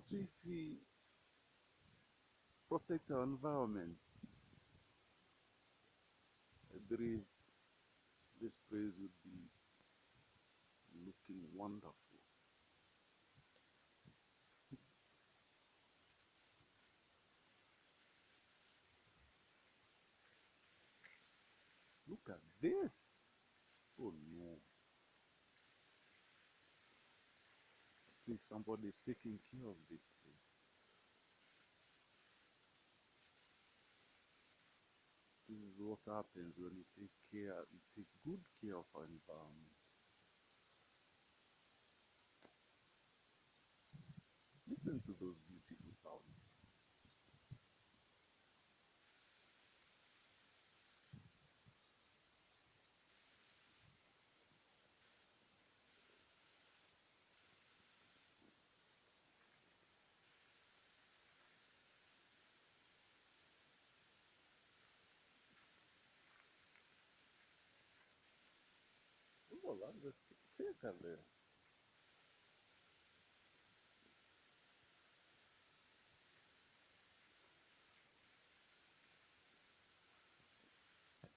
What if we protect our environment? I believe this place would be looking wonderful. Look at this. Oh no. Please, somebody is taking care of this place. This is what happens when you take good care of our environment. Listen to those beautiful sounds. Oh, that's the thicker there.